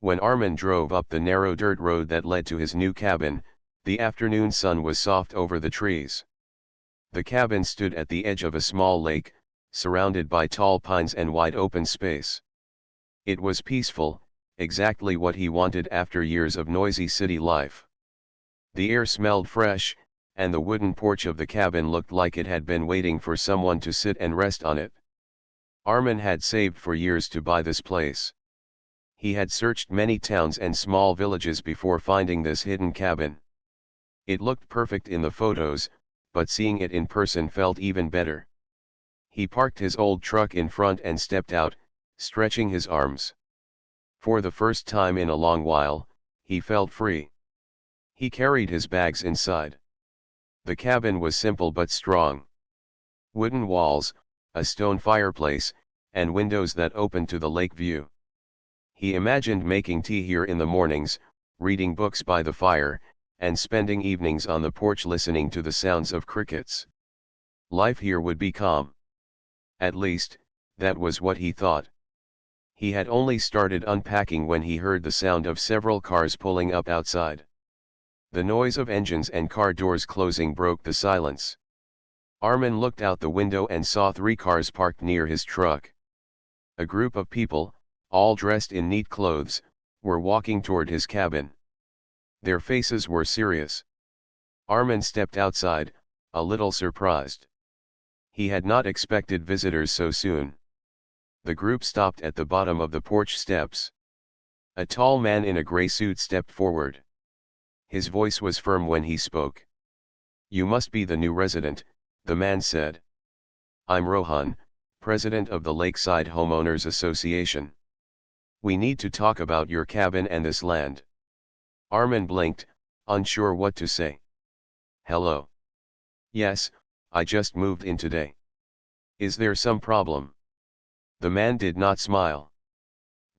When Armin drove up the narrow dirt road that led to his new cabin, the afternoon sun was soft over the trees. The cabin stood at the edge of a small lake, surrounded by tall pines and wide open space. It was peaceful, exactly what he wanted after years of noisy city life. The air smelled fresh, and the wooden porch of the cabin looked like it had been waiting for someone to sit and rest on it. Armin had saved for years to buy this place. He had searched many towns and small villages before finding this hidden cabin. It looked perfect in the photos, but seeing it in person felt even better. He parked his old truck in front and stepped out, stretching his arms. For the first time in a long while, he felt free. He carried his bags inside. The cabin was simple but strong. Wooden walls, a stone fireplace, and windows that opened to the lake view. He imagined making tea here in the mornings, reading books by the fire, and spending evenings on the porch listening to the sounds of crickets. Life here would be calm. At least, that was what he thought. He had only started unpacking when he heard the sound of several cars pulling up outside. The noise of engines and car doors closing broke the silence. Armin looked out the window and saw 3 cars parked near his truck. A group of people, all dressed in neat clothes, were walking toward his cabin. Their faces were serious. Armin stepped outside, a little surprised. He had not expected visitors so soon. The group stopped at the bottom of the porch steps. A tall man in a gray suit stepped forward. His voice was firm when he spoke. "You must be the new resident," the man said. "I'm Rohan, president of the Lakeside Homeowners Association. We need to talk about your cabin and this land." Armin blinked, unsure what to say. "Hello. Yes, I just moved in today. Is there some problem?" The man did not smile.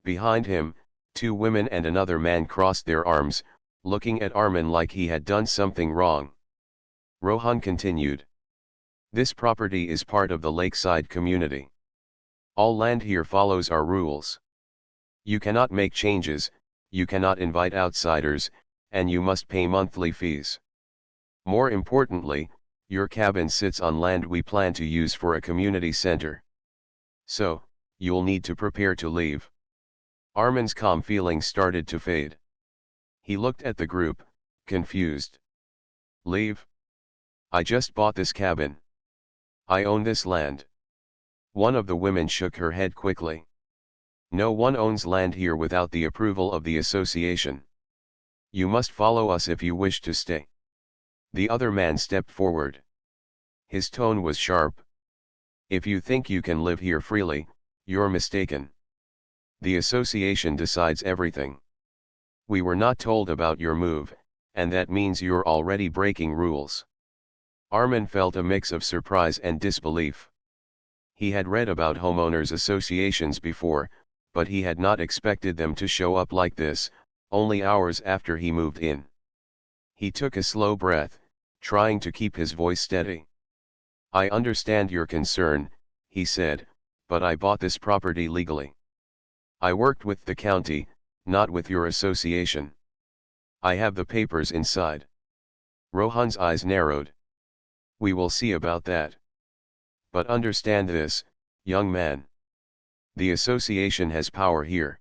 Behind him, 2 women and another man crossed their arms, looking at Armin like he had done something wrong. Rohan continued. "This property is part of the lakeside community. All land here follows our rules. You cannot make changes, you cannot invite outsiders, and you must pay monthly fees. More importantly, your cabin sits on land we plan to use for a community center. So, you'll need to prepare to leave." Armin's calm feelings started to fade. He looked at the group, confused. "Leave? I just bought this cabin. I own this land." One of the women shook her head quickly. "No one owns land here without the approval of the association. You must follow us if you wish to stay." The other man stepped forward. His tone was sharp. "If you think you can live here freely, you're mistaken. The association decides everything. We were not told about your move, and that means you're already breaking rules." Armin felt a mix of surprise and disbelief. He had read about homeowners associations before, but he had not expected them to show up like this, only hours after he moved in. He took a slow breath, trying to keep his voice steady. "I understand your concern," he said, "but I bought this property legally. I worked with the county, not with your association. I have the papers inside." Rohan's eyes narrowed. "We will see about that. But understand this, young man. The association has power here.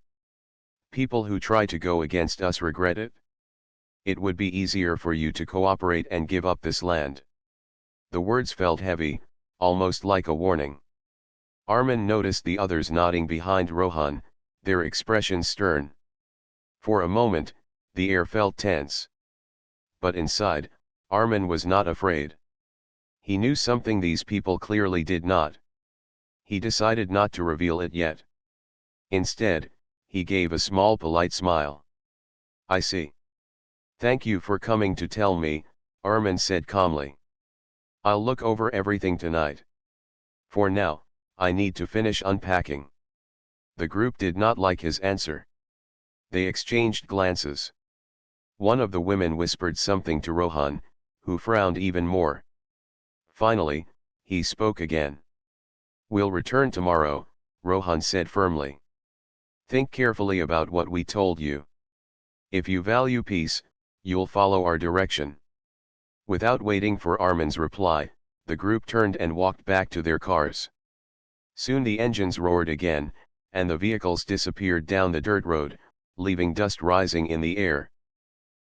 People who try to go against us regret it. It would be easier for you to cooperate and give up this land." The words felt heavy, almost like a warning. Armin noticed the others nodding behind Rohan, their expressions stern. For a moment, the air felt tense. But inside, Armin was not afraid. He knew something these people clearly did not. He decided not to reveal it yet. Instead, he gave a small polite smile. "I see. Thank you for coming to tell me," Armin said calmly. "I'll look over everything tonight. For now, I need to finish unpacking." The group did not like his answer. They exchanged glances. One of the women whispered something to Rohan, who frowned even more. Finally, he spoke again. "We'll return tomorrow," Rohan said firmly. Think carefully about what we told you. If you value peace, you'll follow our direction. Without waiting for Armin's reply, the group turned and walked back to their cars. Soon the engines roared again, and the vehicles disappeared down the dirt road, leaving dust rising in the air.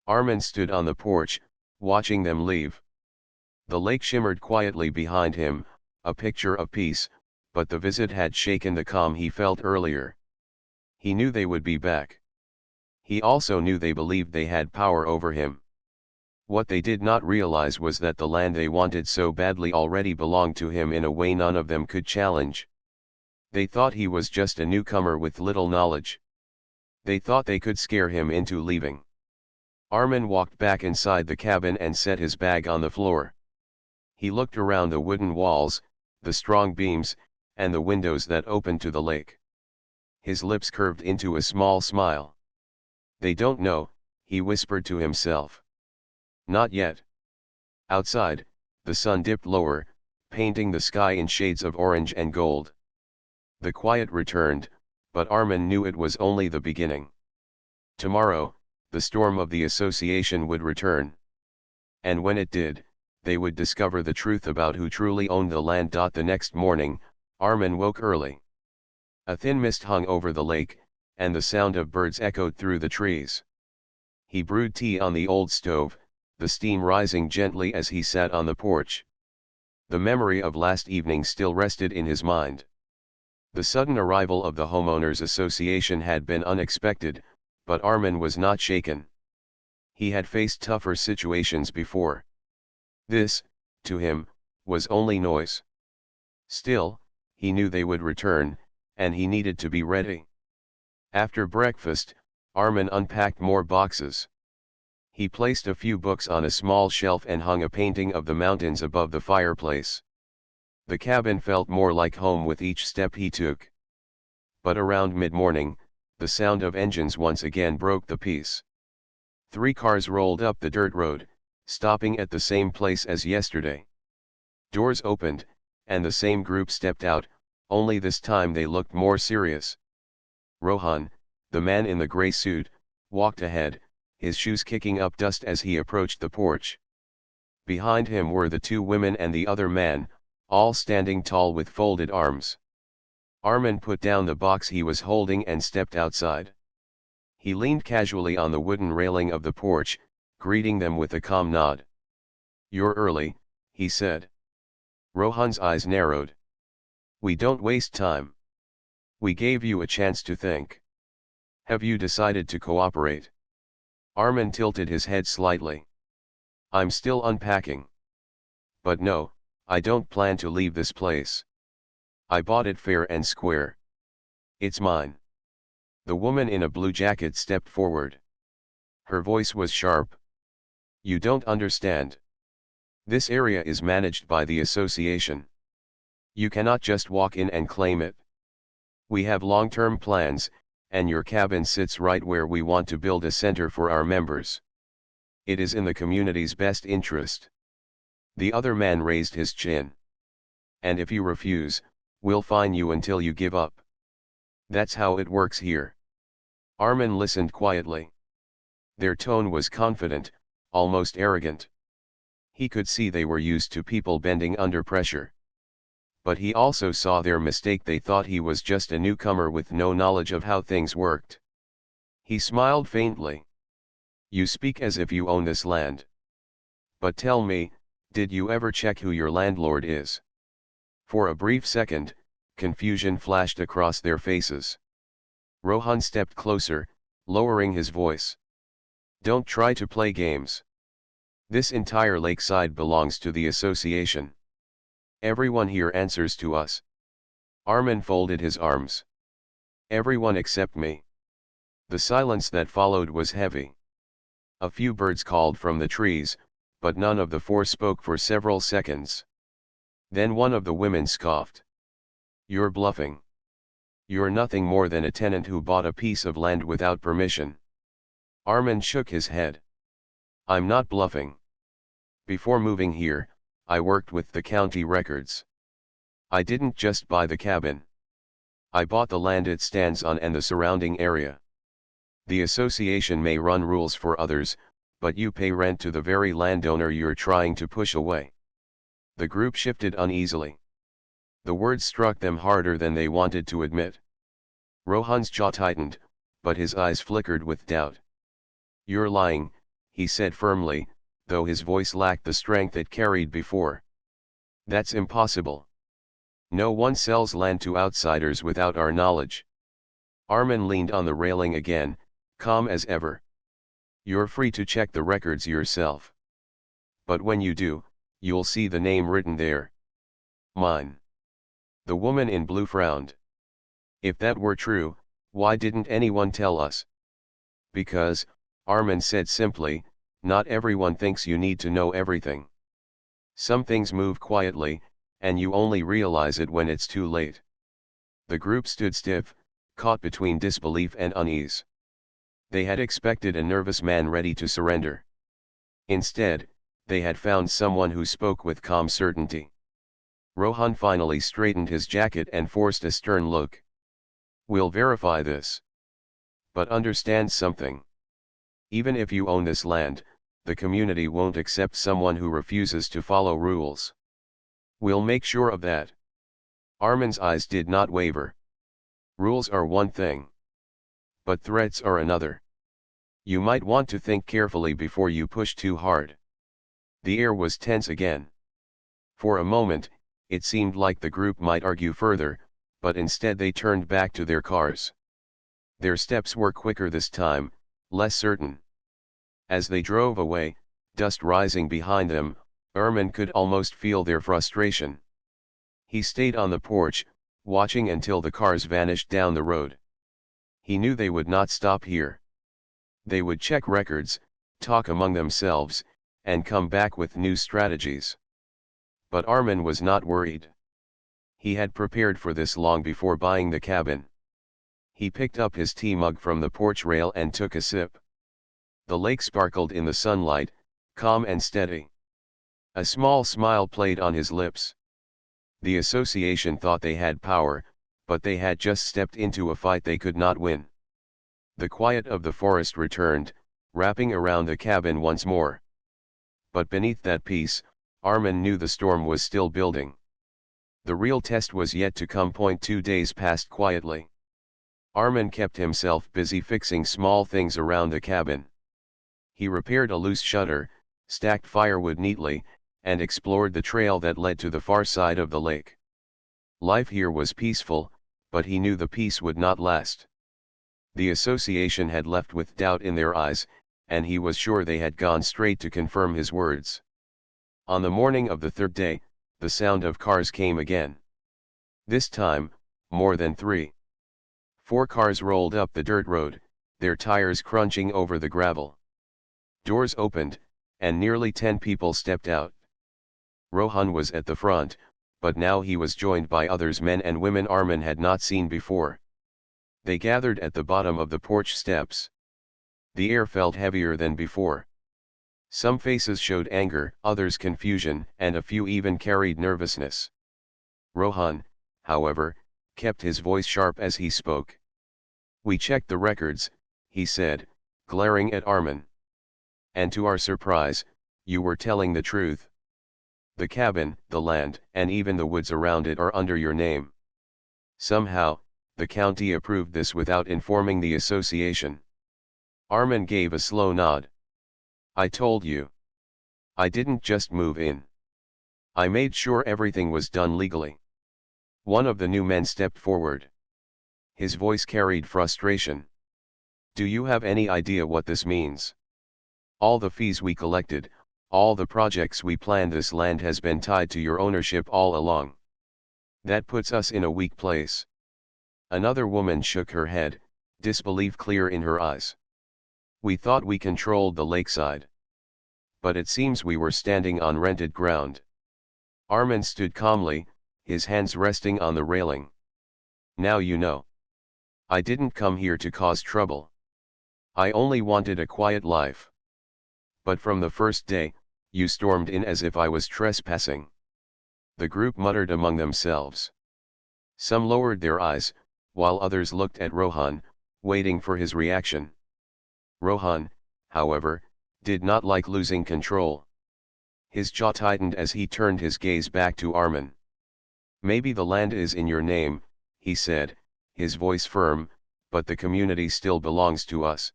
Armin stood on the porch, watching them leave. The lake shimmered quietly behind him, a picture of peace, but the visit had shaken the calm he felt earlier. He knew they would be back. He also knew they believed they had power over him. What they did not realize was that the land they wanted so badly already belonged to him in a way none of them could challenge. They thought he was just a newcomer with little knowledge. They thought they could scare him into leaving. Armin walked back inside the cabin and set his bag on the floor. He looked around the wooden walls, the strong beams, and the windows that opened to the lake. His lips curved into a small smile. They don't know, he whispered to himself. Not yet. Outside, the sun dipped lower, painting the sky in shades of orange and gold. The quiet returned, but Armin knew it was only the beginning. Tomorrow, the storm of the association would return. And when it did, they would discover the truth about who truly owned the land. The next morning, Armin woke early. A thin mist hung over the lake, and the sound of birds echoed through the trees. He brewed tea on the old stove, the steam rising gently as he sat on the porch. The memory of last evening still rested in his mind. The sudden arrival of the homeowners association had been unexpected, but Armin was not shaken. He had faced tougher situations before. This, to him, was only noise. Still, he knew they would return, and he needed to be ready. After breakfast, Armin unpacked more boxes. He placed a few books on a small shelf and hung a painting of the mountains above the fireplace. The cabin felt more like home with each step he took. But around mid-morning, the sound of engines once again broke the peace. 3 cars rolled up the dirt road, stopping at the same place as yesterday. Doors opened, and the same group stepped out, only this time they looked more serious. Rohan, the man in the gray suit, walked ahead, his shoes kicking up dust as he approached the porch. Behind him were the 2 women and the other man, all standing tall with folded arms. Armin put down the box he was holding and stepped outside. He leaned casually on the wooden railing of the porch, greeting them with a calm nod. "You're early," he said. Rohan's eyes narrowed. "We don't waste time. We gave you a chance to think. Have you decided to cooperate?" Armin tilted his head slightly. "I'm still unpacking. But no, I don't plan to leave this place. I bought it fair and square. It's mine." The woman in a blue jacket stepped forward. Her voice was sharp. "You don't understand. This area is managed by the association. You cannot just walk in and claim it. We have long-term plans, and your cabin sits right where we want to build a center for our members. It is in the community's best interest." The other man raised his chin. "And if you refuse, we'll fine you until you give up. That's how it works here." Armin listened quietly. Their tone was confident, almost arrogant. He could see they were used to people bending under pressure. But he also saw their mistake. They thought he was just a newcomer with no knowledge of how things worked. He smiled faintly. "You speak as if you own this land. But tell me, did you ever check who your landlord is?" For a brief second, confusion flashed across their faces. Rohan stepped closer, lowering his voice. "Don't try to play games. This entire lakeside belongs to the association. Everyone here answers to us." Armin folded his arms. "Everyone except me." The silence that followed was heavy. A few birds called from the trees, but none of the 4 spoke for several seconds. Then one of the women scoffed. "You're bluffing. You're nothing more than a tenant who bought a piece of land without permission." Armin shook his head. "I'm not bluffing. Before moving here, I worked with the county records. I didn't just buy the cabin. I bought the land it stands on and the surrounding area. The association may run rules for others, but you pay rent to the very landowner you're trying to push away. The group shifted uneasily. The words struck them harder than they wanted to admit. Rohan's jaw tightened, but his eyes flickered with doubt. "You're lying," he said firmly, though his voice lacked the strength it carried before. "That's impossible. No one sells land to outsiders without our knowledge." Armin leaned on the railing again, calm as ever. "You're free to check the records yourself. But when you do, you'll see the name written there. Mine." The woman in blue frowned. "If that were true, why didn't anyone tell us?" "Because," Armin said simply, "not everyone thinks you need to know everything. Some things move quietly, and you only realize it when it's too late." The group stood stiff, caught between disbelief and unease. They had expected a nervous man ready to surrender. Instead, they had found someone who spoke with calm certainty. Rohan finally straightened his jacket and forced a stern look. "We'll verify this. But understand something. Even if you own this land, the community won't accept someone who refuses to follow rules. We'll make sure of that." Armin's eyes did not waver. "Rules are one thing, but threats are another. You might want to think carefully before you push too hard." The air was tense again. For a moment, it seemed like the group might argue further, but instead they turned back to their cars. Their steps were quicker this time, less certain. As they drove away, dust rising behind them, Armin could almost feel their frustration. He stayed on the porch, watching until the cars vanished down the road. He knew they would not stop here. They would check records, talk among themselves, and come back with new strategies. But Armin was not worried. He had prepared for this long before buying the cabin. He picked up his tea mug from the porch rail and took a sip. The lake sparkled in the sunlight, calm and steady. A small smile played on his lips. The association thought they had power, but they had just stepped into a fight they could not win. The quiet of the forest returned, wrapping around the cabin once more. But beneath that peace, Armin knew the storm was still building. The real test was yet to come. 2 days passed quietly. Armin kept himself busy fixing small things around the cabin. He repaired a loose shutter, stacked firewood neatly, and explored the trail that led to the far side of the lake. Life here was peaceful, but he knew the peace would not last. The association had left with doubt in their eyes, and he was sure they had gone straight to confirm his words. On the morning of the third day, the sound of cars came again. This time, more than 3. 4 cars rolled up the dirt road, their tires crunching over the gravel. Doors opened, and nearly 10 people stepped out. Rohan was at the front, but now he was joined by others, men and women Armin had not seen before. They gathered at the bottom of the porch steps. The air felt heavier than before. Some faces showed anger, others confusion, and a few even carried nervousness. Rohan, however, kept his voice sharp as he spoke. "We checked the records," he said, glaring at Armin. "And to our surprise, you were telling the truth. The cabin, the land, and even the woods around it are under your name. Somehow, the county approved this without informing the association." Armin gave a slow nod. "I told you. I didn't just move in. I made sure everything was done legally." One of the new men stepped forward. His voice carried frustration. "Do you have any idea what this means? All the fees we collected, all the projects we planned, this land has been tied to your ownership all along. That puts us in a weak place." Another woman shook her head, disbelief clear in her eyes. "We thought we controlled the lakeside. But it seems we were standing on rented ground." Armin stood calmly, his hands resting on the railing. "Now you know. I didn't come here to cause trouble. I only wanted a quiet life. But from the first day, you stormed in as if I was trespassing." The group muttered among themselves. Some lowered their eyes, while others looked at Rohan, waiting for his reaction. Rohan, however, did not like losing control. His jaw tightened as he turned his gaze back to Armin. "Maybe the land is in your name," he said, his voice firm, "but the community still belongs to us.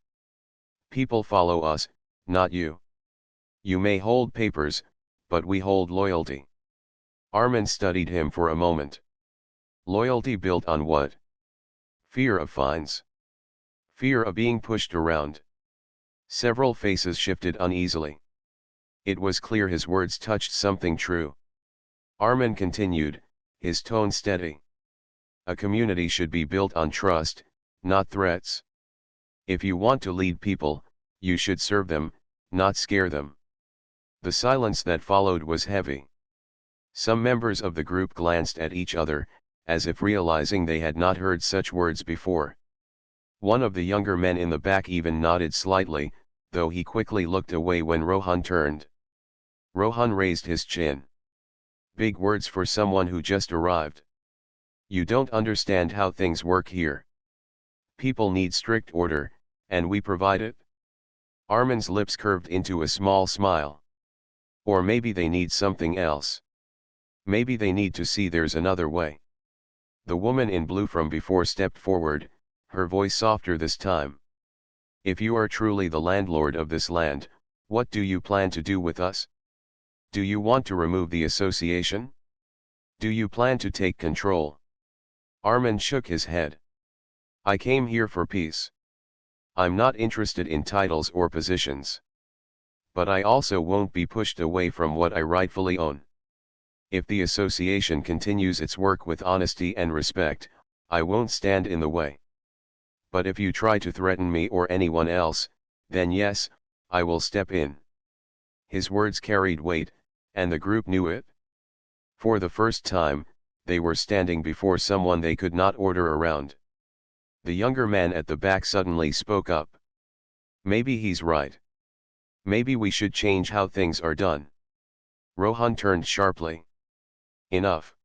People follow us, not you. You may hold papers, but we hold loyalty." Armin studied him for a moment. Loyalty built on what? Fear of fines. Fear of being pushed around. Several faces shifted uneasily. It was clear his words touched something true. Armin continued, his tone steady. "A community should be built on trust, not threats. If you want to lead people, you should serve them, not scare them." The silence that followed was heavy. Some members of the group glanced at each other, as if realizing they had not heard such words before. One of the younger men in the back even nodded slightly, though he quickly looked away when Rohan turned. Rohan raised his chin. "Big words for someone who just arrived. You don't understand how things work here. People need strict order, and we provide it." Armin's lips curved into a small smile. "Or maybe they need something else. Maybe they need to see there's another way." The woman in blue from before stepped forward, her voice softer this time. "If you are truly the landlord of this land, what do you plan to do with us? Do you want to remove the association? Do you plan to take control?" Armin shook his head. "I came here for peace. I'm not interested in titles or positions. But I also won't be pushed away from what I rightfully own. If the association continues its work with honesty and respect, I won't stand in the way. But if you try to threaten me or anyone else, then yes, I will step in." His words carried weight, and the group knew it. For the first time, they were standing before someone they could not order around. The younger man at the back suddenly spoke up. "Maybe he's right. Maybe we should change how things are done." Rohan turned sharply. "Enough.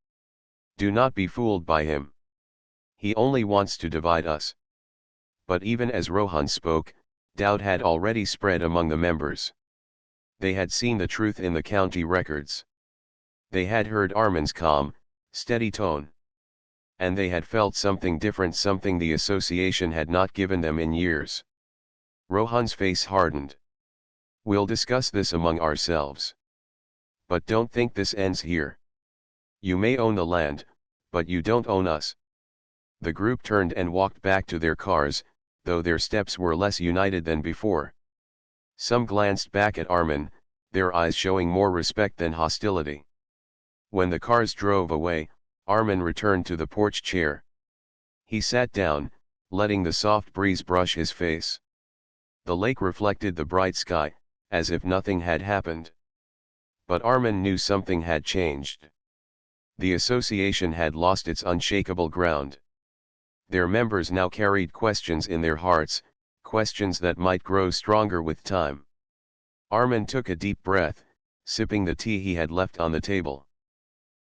Do not be fooled by him. He only wants to divide us." But even as Rohan spoke, doubt had already spread among the members. They had seen the truth in the county records. They had heard Armin's calm, steady tone. And they had felt something different, something the association had not given them in years. Rohan's face hardened. "We'll discuss this among ourselves. But don't think this ends here. You may own the land, but you don't own us." The group turned and walked back to their cars, though their steps were less united than before. Some glanced back at Armin, their eyes showing more respect than hostility. When the cars drove away, Armin returned to the porch chair. He sat down, letting the soft breeze brush his face. The lake reflected the bright sky, as if nothing had happened. But Armin knew something had changed. The association had lost its unshakable ground. Their members now carried questions in their hearts, questions that might grow stronger with time. Armin took a deep breath, sipping the tea he had left on the table.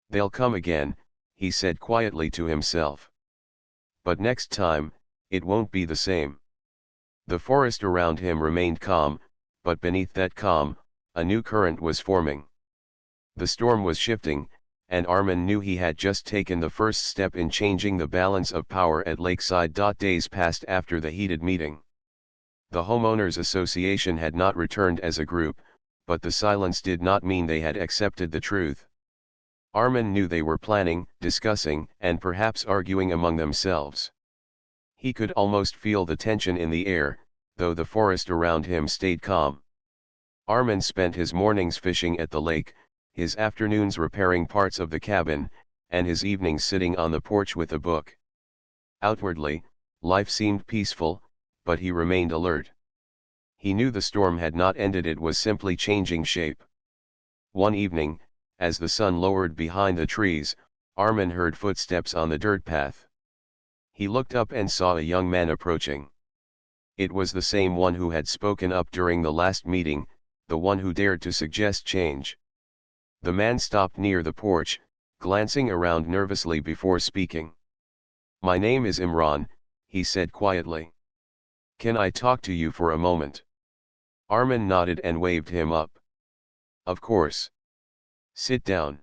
"They'll come again," he said quietly to himself. "But next time, it won't be the same." The forest around him remained calm, but beneath that calm, a new current was forming. The storm was shifting, and Armin knew he had just taken the first step in changing the balance of power at Lakeside. Days passed after the heated meeting. The Homeowners Association had not returned as a group, but the silence did not mean they had accepted the truth. Armin knew they were planning, discussing, and perhaps arguing among themselves. He could almost feel the tension in the air, though the forest around him stayed calm. Armin spent his mornings fishing at the lake, his afternoons repairing parts of the cabin, and his evenings sitting on the porch with a book. Outwardly, life seemed peaceful, but he remained alert. He knew the storm had not ended, it was simply changing shape. One evening, as the sun lowered behind the trees, Armin heard footsteps on the dirt path. He looked up and saw a young man approaching. It was the same one who had spoken up during the last meeting, the one who dared to suggest change. The man stopped near the porch, glancing around nervously before speaking. "My name is Imran," he said quietly. "Can I talk to you for a moment?" Armin nodded and waved him up. "Of course. Sit down."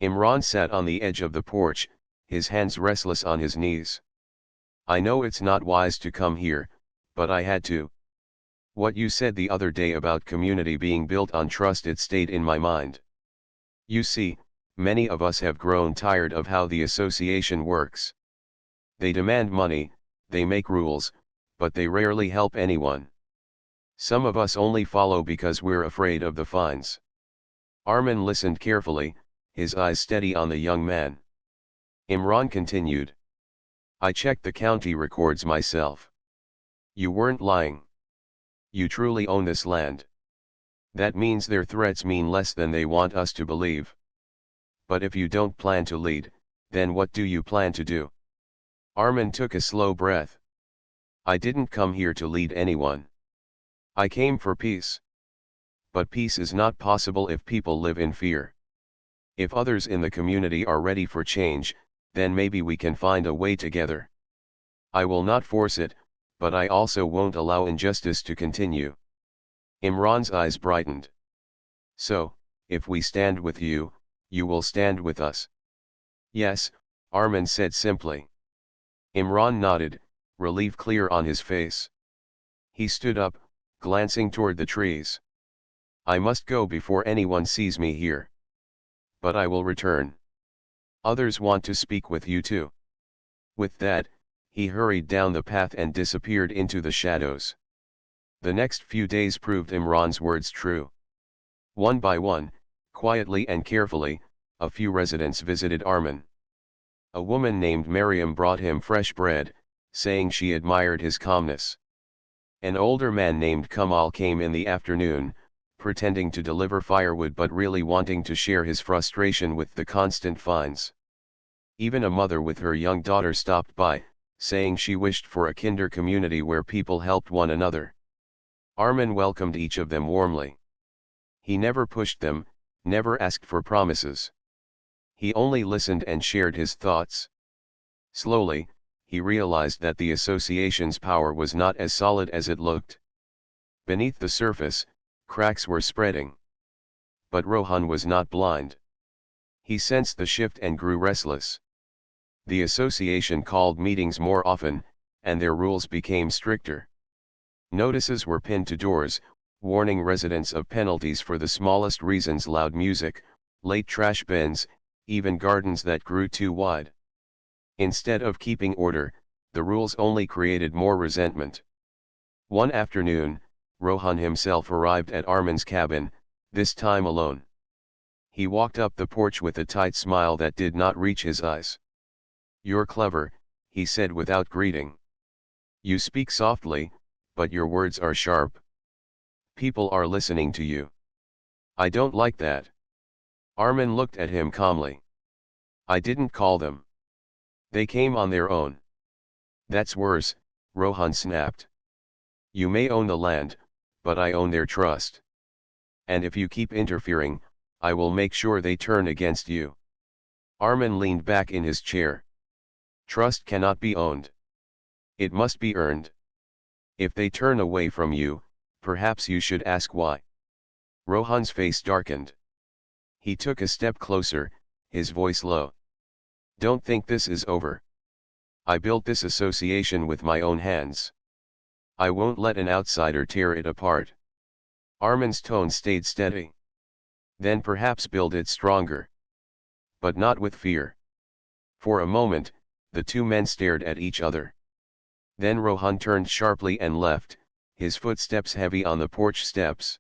Imran sat on the edge of the porch, his hands restless on his knees. "I know it's not wise to come here, but I had to. What you said the other day about community being built on trust, it stayed in my mind. You see, many of us have grown tired of how the association works. They demand money, they make rules, but they rarely help anyone. Some of us only follow because we're afraid of the fines." Armin listened carefully, his eyes steady on the young man. Imran continued. "I checked the county records myself. You weren't lying. You truly own this land. That means their threats mean less than they want us to believe. But if you don't plan to lead, then what do you plan to do?" Armin took a slow breath. "I didn't come here to lead anyone. I came for peace. But peace is not possible if people live in fear. If others in the community are ready for change, then maybe we can find a way together. I will not force it, but I also won't allow injustice to continue." Imran's eyes brightened. "So, if we stand with you, you will stand with us?" "Yes," Armin said simply. Imran nodded, relief clear on his face. He stood up, glancing toward the trees. "I must go before anyone sees me here. But I will return. Others want to speak with you too." With that, he hurried down the path and disappeared into the shadows. The next few days proved Imran's words true. One by one, quietly and carefully, a few residents visited Armin. A woman named Mariam brought him fresh bread, saying she admired his calmness. An older man named Kamal came in the afternoon, pretending to deliver firewood but really wanting to share his frustration with the constant fines. Even a mother with her young daughter stopped by, saying she wished for a kinder community where people helped one another. Armin welcomed each of them warmly. He never pushed them, never asked for promises. He only listened and shared his thoughts. Slowly, he realized that the association's power was not as solid as it looked. Beneath the surface, cracks were spreading. But Rohan was not blind. He sensed the shift and grew restless. The association called meetings more often, and their rules became stricter. Notices were pinned to doors, warning residents of penalties for the smallest reasons: loud music, late trash bins, even gardens that grew too wide. Instead of keeping order, the rules only created more resentment. One afternoon, Rohan himself arrived at Armin's cabin, this time alone. He walked up the porch with a tight smile that did not reach his eyes. "You're clever," he said without greeting. "You speak softly, but your words are sharp. People are listening to you." "I don't like that." Armin looked at him calmly. "I didn't call them. They came on their own." "That's worse," Rohan snapped. "You may own the land, but I own their trust. And if you keep interfering, I will make sure they turn against you." Armin leaned back in his chair. "Trust cannot be owned. It must be earned. If they turn away from you, perhaps you should ask why." Rohan's face darkened. He took a step closer, his voice low. "Don't think this is over. I built this association with my own hands. I won't let an outsider tear it apart." Armin's tone stayed steady. "Then perhaps build it stronger. But not with fear." For a moment, the two men stared at each other. Then Rohan turned sharply and left, his footsteps heavy on the porch steps.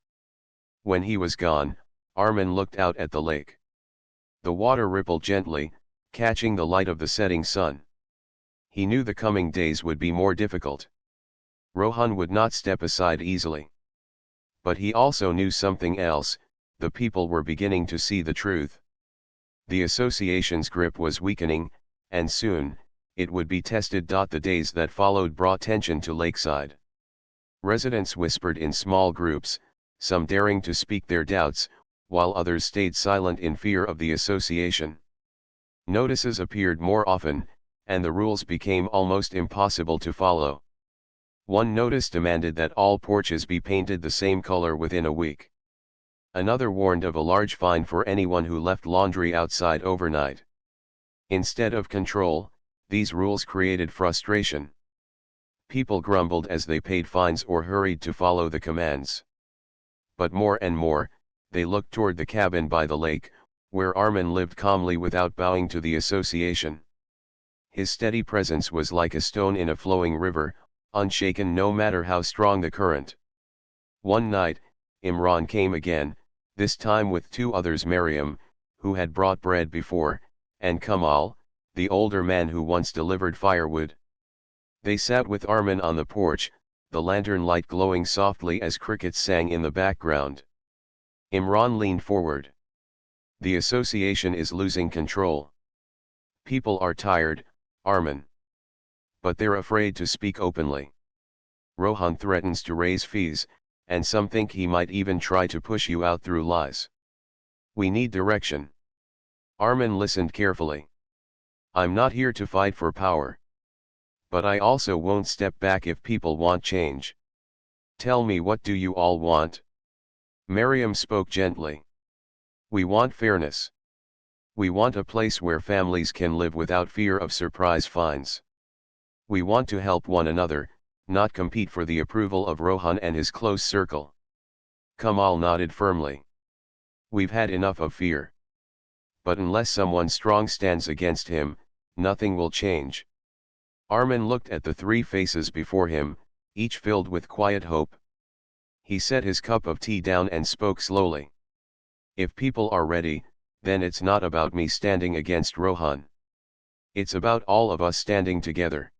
When he was gone, Armin looked out at the lake. The water rippled gently, catching the light of the setting sun. He knew the coming days would be more difficult. Rohan would not step aside easily. But he also knew something else: the people were beginning to see the truth. The association's grip was weakening, and soon, it would be tested. The days that followed brought tension to Lakeside. Residents whispered in small groups, some daring to speak their doubts, while others stayed silent in fear of the association. Notices appeared more often, and the rules became almost impossible to follow. One notice demanded that all porches be painted the same color within a week. Another warned of a large fine for anyone who left laundry outside overnight. Instead of control, these rules created frustration. People grumbled as they paid fines or hurried to follow the commands. But more and more, they looked toward the cabin by the lake, where Armin lived calmly without bowing to the association. His steady presence was like a stone in a flowing river, unshaken no matter how strong the current. One night, Imran came again, this time with two others, Mariam, who had brought bread before, and Kamal, the older man who once delivered firewood. They sat with Armin on the porch, the lantern light glowing softly as crickets sang in the background. Imran leaned forward. The association is losing control. People are tired, Armin. But they're afraid to speak openly. Rohan threatens to raise fees, and some think he might even try to push you out through lies. We need direction. Armin listened carefully. I'm not here to fight for power. But I also won't step back if people want change. Tell me, what do you all want? Mariam spoke gently. We want fairness. We want a place where families can live without fear of surprise fines. We want to help one another, not compete for the approval of Rohan and his close circle. Kamal nodded firmly. We've had enough of fear. But unless someone strong stands against him, nothing will change. Armin looked at the three faces before him, each filled with quiet hope. He set his cup of tea down and spoke slowly. If people are ready, then it's not about me standing against Rohan. It's about all of us standing together.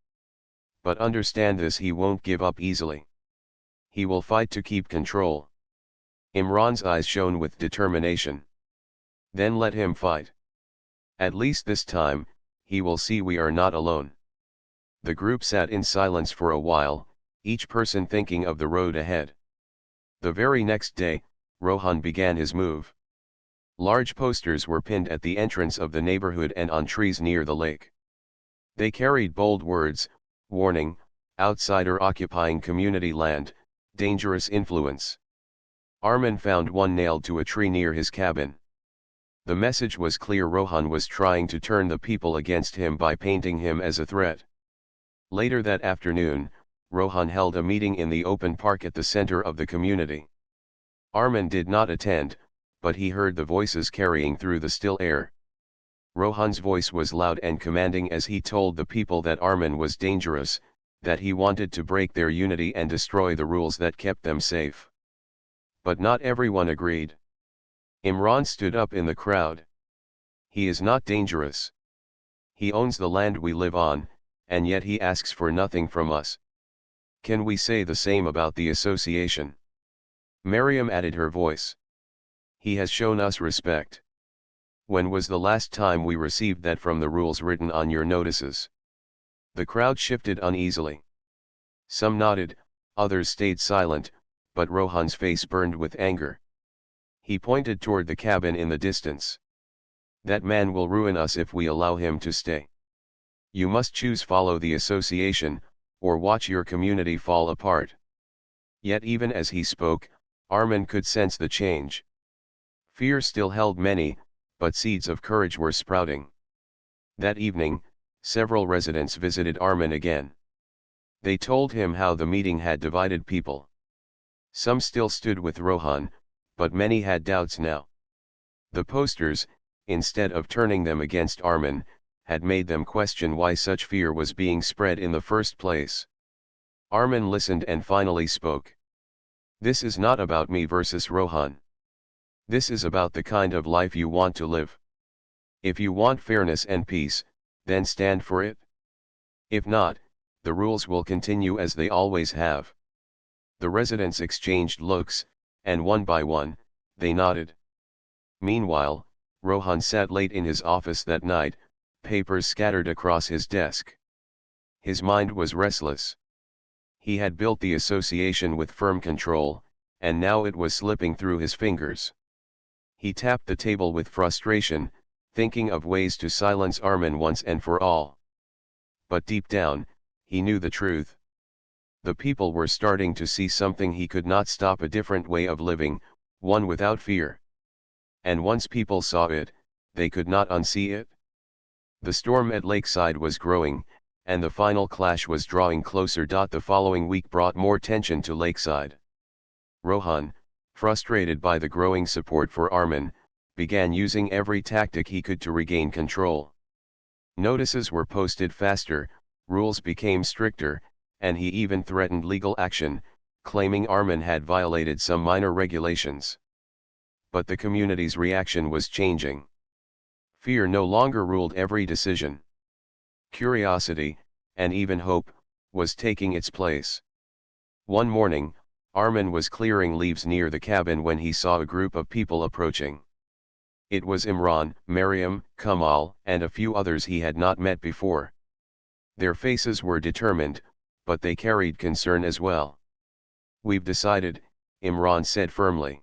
But understand this, he won't give up easily. He will fight to keep control. Imran's eyes shone with determination. Then let him fight. At least this time, he will see we are not alone. The group sat in silence for a while, each person thinking of the road ahead. The very next day, Rohan began his move. Large posters were pinned at the entrance of the neighborhood and on trees near the lake. They carried bold words, warning, outsider occupying community land, dangerous influence. Armin found one nailed to a tree near his cabin. The message was clear: Rohan was trying to turn the people against him by painting him as a threat. Later that afternoon, Rohan held a meeting in the open park at the center of the community. Armin did not attend, but he heard the voices carrying through the still air. Rohan's voice was loud and commanding as he told the people that Armin was dangerous, that he wanted to break their unity and destroy the rules that kept them safe. But not everyone agreed. Imran stood up in the crowd. He is not dangerous. He owns the land we live on, and yet he asks for nothing from us. Can we say the same about the association? Mariam added her voice. He has shown us respect. When was the last time we received that from the rules written on your notices? The crowd shifted uneasily. Some nodded, others stayed silent, but Rohan's face burned with anger. He pointed toward the cabin in the distance. That man will ruin us if we allow him to stay. You must choose: follow the association, or watch your community fall apart. Yet even as he spoke, Armin could sense the change. Fear still held many, but seeds of courage were sprouting. That evening, several residents visited Armin again. They told him how the meeting had divided people. Some still stood with Rohan, but many had doubts now. The posters, instead of turning them against Armin, had made them question why such fear was being spread in the first place. Armin listened and finally spoke. This is not about me versus Rohan. This is about the kind of life you want to live. If you want fairness and peace, then stand for it. If not, the rules will continue as they always have. The residents exchanged looks, and one by one, they nodded. Meanwhile, Rohan sat late in his office that night, papers scattered across his desk. His mind was restless. He had built the association with firm control, and now it was slipping through his fingers. He tapped the table with frustration, thinking of ways to silence Armin once and for all. But deep down, he knew the truth. The people were starting to see something he could not stop: a different way of living, one without fear. And once people saw it, they could not unsee it. The storm at Lakeside was growing, and the final clash was drawing closer. The following week brought more tension to Lakeside. Rohan, frustrated by the growing support for Armin, began using every tactic he could to regain control. Notices were posted faster, rules became stricter, and he even threatened legal action, claiming Armin had violated some minor regulations. But the community's reaction was changing. Fear no longer ruled every decision. Curiosity, and even hope, was taking its place. One morning, Armin was clearing leaves near the cabin when he saw a group of people approaching. It was Imran, Mariam, Kamal, and a few others he had not met before. Their faces were determined, but they carried concern as well. "We've decided," Imran said firmly.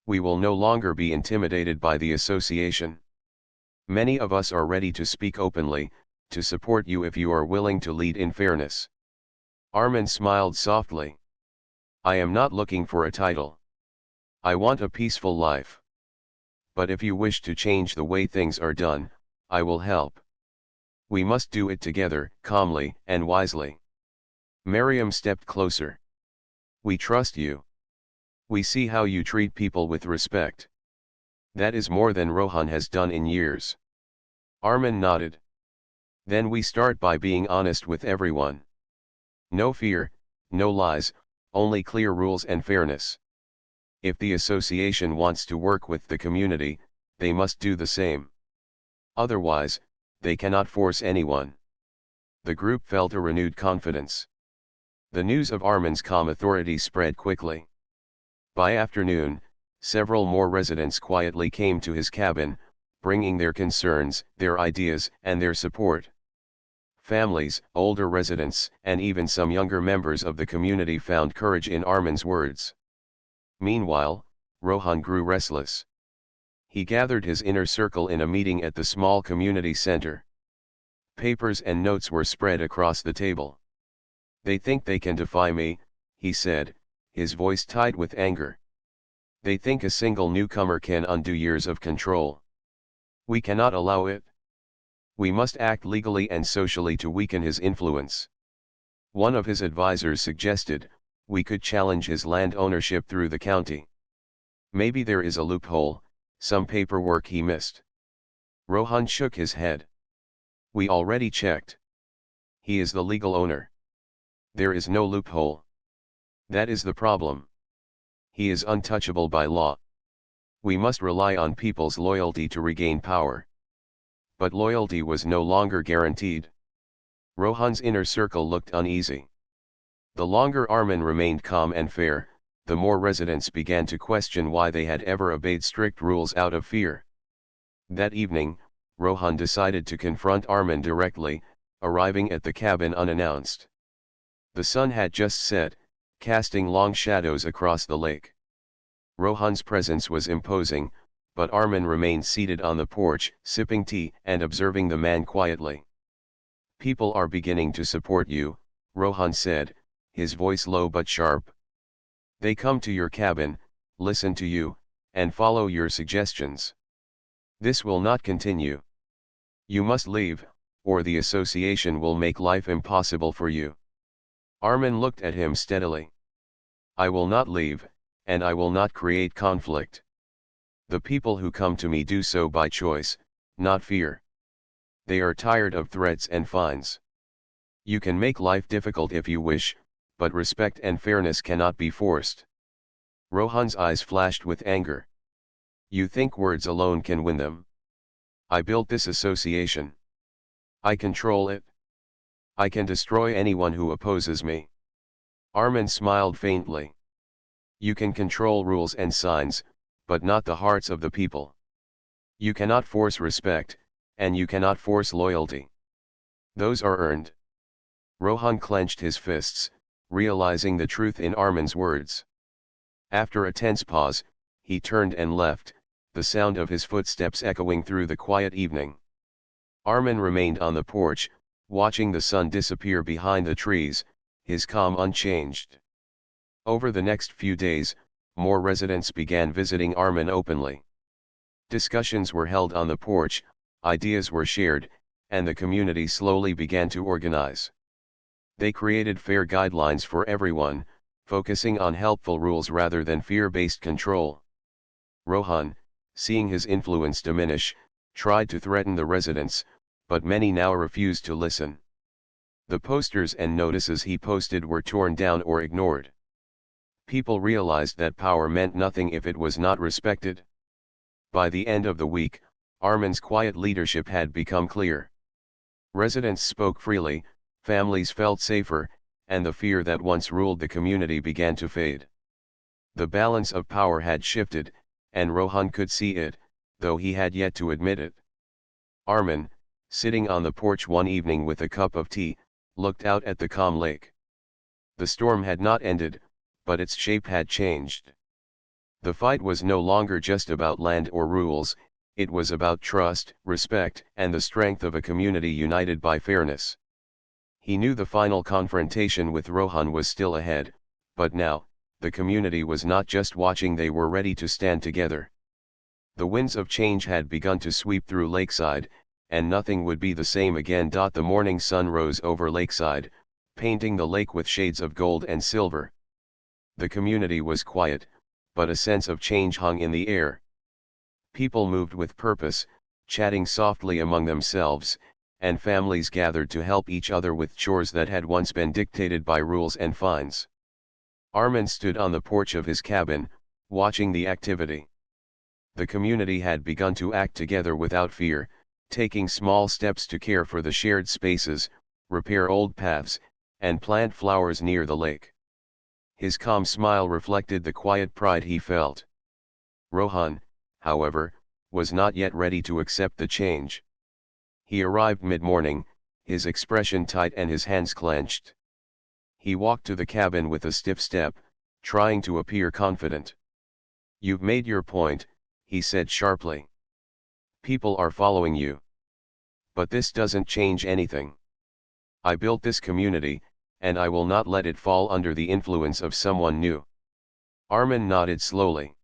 "We will no longer be intimidated by the association. Many of us are ready to speak openly, to support you if you are willing to lead in fairness." Armin smiled softly. "I am not looking for a title. I want a peaceful life. But if you wish to change the way things are done, I will help. We must do it together, calmly and wisely." Mariam stepped closer. "We trust you. We see how you treat people with respect. That is more than Rohan has done in years." Armin nodded. "Then we start by being honest with everyone. No fear, no lies, only clear rules and fairness. If the association wants to work with the community, they must do the same. Otherwise, they cannot force anyone." The group felt a renewed confidence. The news of Armin's calm authority spread quickly. By afternoon, several more residents quietly came to his cabin, bringing their concerns, their ideas, and their support. Families, older residents, and even some younger members of the community found courage in Armin's words. Meanwhile, Rohan grew restless. He gathered his inner circle in a meeting at the small community center. Papers and notes were spread across the table. "They think they can defy me," he said, his voice tied with anger. "They think a single newcomer can undo years of control. We cannot allow it. We must act legally and socially to weaken his influence." One of his advisors suggested, "We could challenge his land ownership through the county. Maybe there is a loophole, some paperwork he missed." Rohan shook his head. "We already checked. He is the legal owner. There is no loophole. That is the problem. He is untouchable by law. We must rely on people's loyalty to regain power." But loyalty was no longer guaranteed. Rohan's inner circle looked uneasy. The longer Armin remained calm and fair, the more residents began to question why they had ever obeyed strict rules out of fear. That evening, Rohan decided to confront Armin directly, arriving at the cabin unannounced. The sun had just set, casting long shadows across the lake. Rohan's presence was imposing, but Armin remained seated on the porch, sipping tea and observing the man quietly. "People are beginning to support you," Rohan said, his voice low but sharp. "They come to your cabin, listen to you, and follow your suggestions. This will not continue. You must leave, or the association will make life impossible for you." Armin looked at him steadily. "I will not leave, and I will not create conflict. The people who come to me do so by choice, not fear. They are tired of threats and fines. You can make life difficult if you wish, but respect and fairness cannot be forced." Rohan's eyes flashed with anger. "You think words alone can win them? I built this association. I control it. I can destroy anyone who opposes me." Armin smiled faintly. "You can control rules and signs, but not the hearts of the people. You cannot force respect, and you cannot force loyalty. Those are earned." Rohan clenched his fists, realizing the truth in Armin's words. After a tense pause, he turned and left, the sound of his footsteps echoing through the quiet evening. Armin remained on the porch, watching the sun disappear behind the trees, his calm unchanged. Over the next few days, more residents began visiting Armin openly. Discussions were held on the porch, ideas were shared, and the community slowly began to organize. They created fair guidelines for everyone, focusing on helpful rules rather than fear-based control. Rohan, seeing his influence diminish, tried to threaten the residents, but many now refused to listen. The posters and notices he posted were torn down or ignored. People realized that power meant nothing if it was not respected. By the end of the week, Armin's quiet leadership had become clear. Residents spoke freely, families felt safer, and the fear that once ruled the community began to fade. The balance of power had shifted, and Rohan could see it, though he had yet to admit it. Armin, sitting on the porch one evening with a cup of tea, looked out at the calm lake. The storm had not ended, but its shape had changed. The fight was no longer just about land or rules, it was about trust, respect, and the strength of a community united by fairness. He knew the final confrontation with Rohan was still ahead, but now, the community was not just watching, they were ready to stand together. The winds of change had begun to sweep through Lakeside, and nothing would be the same again. The morning sun rose over Lakeside, painting the lake with shades of gold and silver. The community was quiet, but a sense of change hung in the air. People moved with purpose, chatting softly among themselves, and families gathered to help each other with chores that had once been dictated by rules and fines. Armin stood on the porch of his cabin, watching the activity. The community had begun to act together without fear, taking small steps to care for the shared spaces, repair old paths, and plant flowers near the lake. His calm smile reflected the quiet pride he felt. Rohan, however, was not yet ready to accept the change. He arrived mid-morning, his expression tight and his hands clenched. He walked to the cabin with a stiff step, trying to appear confident. "You've made your point," he said sharply. "People are following you. But this doesn't change anything. I built this community, and I will not let it fall under the influence of someone new." Armin nodded slowly.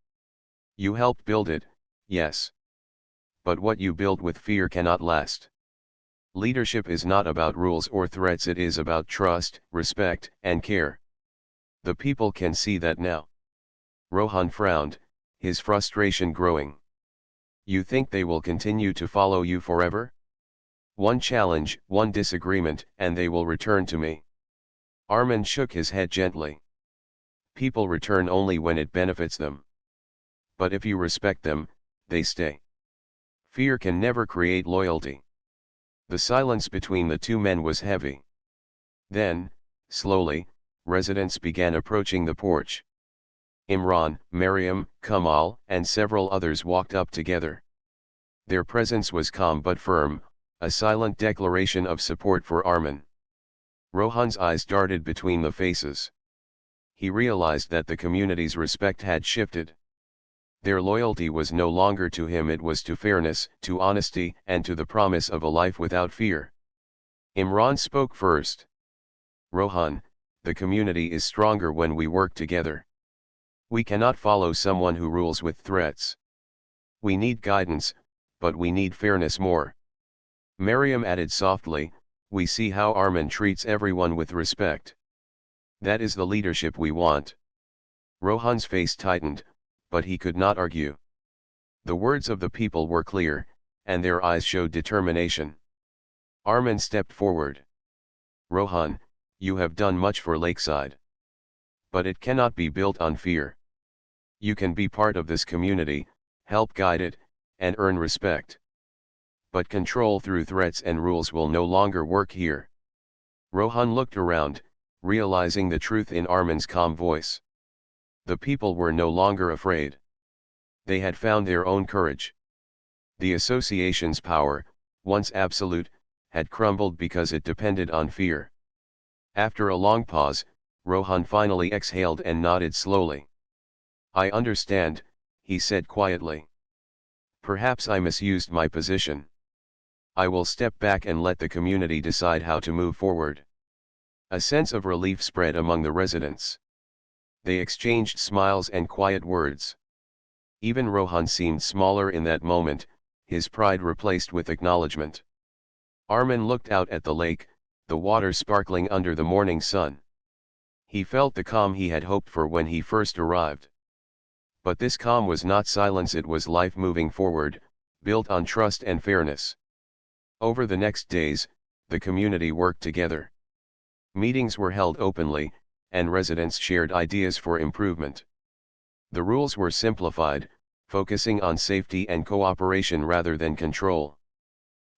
"You helped build it, yes. But what you build with fear cannot last. Leadership is not about rules or threats, it is about trust, respect, and care. The people can see that now." Rohan frowned, his frustration growing. "You think they will continue to follow you forever? One challenge, one disagreement, and they will return to me." Armin shook his head gently. "People return only when it benefits them. But if you respect them, they stay. Fear can never create loyalty." The silence between the two men was heavy. Then, slowly, residents began approaching the porch. Imran, Mariam, Kamal, and several others walked up together. Their presence was calm but firm, a silent declaration of support for Armin. Rohan's eyes darted between the faces. He realized that the community's respect had shifted. Their loyalty was no longer to him, it was to fairness, to honesty, and to the promise of a life without fear. Imran spoke first. "Rohan, the community is stronger when we work together. We cannot follow someone who rules with threats. We need guidance, but we need fairness more." Mariam added softly, "We see how Armin treats everyone with respect. That is the leadership we want." Rohan's face tightened, but he could not argue. The words of the people were clear, and their eyes showed determination. Armin stepped forward. "Rohan, you have done much for Lakeside. But it cannot be built on fear. You can be part of this community, help guide it, and earn respect. But control through threats and rules will no longer work here." Rohan looked around, realizing the truth in Armin's calm voice. The people were no longer afraid. They had found their own courage. The association's power, once absolute, had crumbled because it depended on fear. After a long pause, Rohan finally exhaled and nodded slowly. "I understand," he said quietly. "Perhaps I misused my position. I will step back and let the community decide how to move forward." A sense of relief spread among the residents. They exchanged smiles and quiet words. Even Rohan seemed smaller in that moment, his pride replaced with acknowledgement. Armin looked out at the lake, the water sparkling under the morning sun. He felt the calm he had hoped for when he first arrived. But this calm was not silence, it was life moving forward, built on trust and fairness. Over the next days, the community worked together. Meetings were held openly, and residents shared ideas for improvement. The rules were simplified, focusing on safety and cooperation rather than control.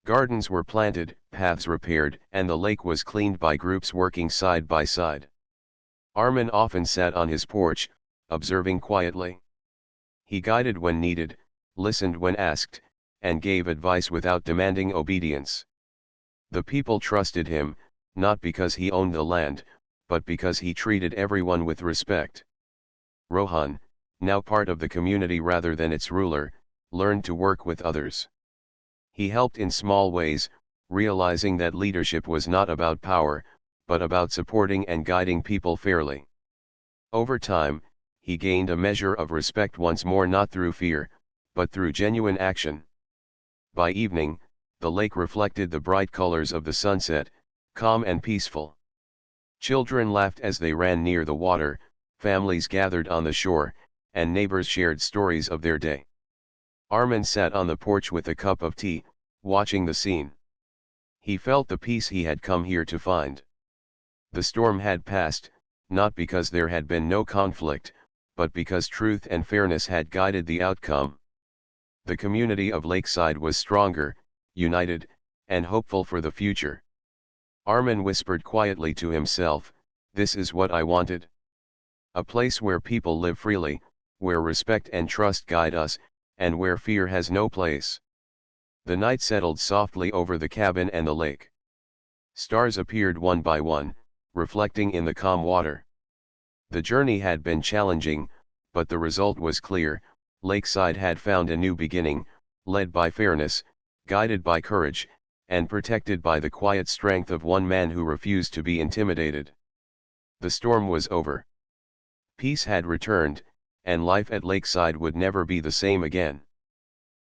Gardens were planted, paths repaired, and the lake was cleaned by groups working side by side. Armin often sat on his porch, observing quietly. He guided when needed, listened when asked, and gave advice without demanding obedience. The people trusted him, not because he owned the land, but because he treated everyone with respect. Rohan, now part of the community rather than its ruler, learned to work with others. He helped in small ways, realizing that leadership was not about power, but about supporting and guiding people fairly. Over time, he gained a measure of respect once more, not through fear, but through genuine action. By evening, the lake reflected the bright colors of the sunset, calm and peaceful. Children laughed as they ran near the water, families gathered on the shore, and neighbors shared stories of their day. Armin sat on the porch with a cup of tea, watching the scene. He felt the peace he had come here to find. The storm had passed, not because there had been no conflict, but because truth and fairness had guided the outcome. The community of Lakeside was stronger, united, and hopeful for the future. Armin whispered quietly to himself, "This is what I wanted. A place where people live freely, where respect and trust guide us, and where fear has no place." The night settled softly over the cabin and the lake. Stars appeared one by one, reflecting in the calm water. The journey had been challenging, but the result was clear. Lakeside had found a new beginning, led by fairness, guided by courage, and protected by the quiet strength of one man who refused to be intimidated. The storm was over. Peace had returned, and life at Lakeside would never be the same again.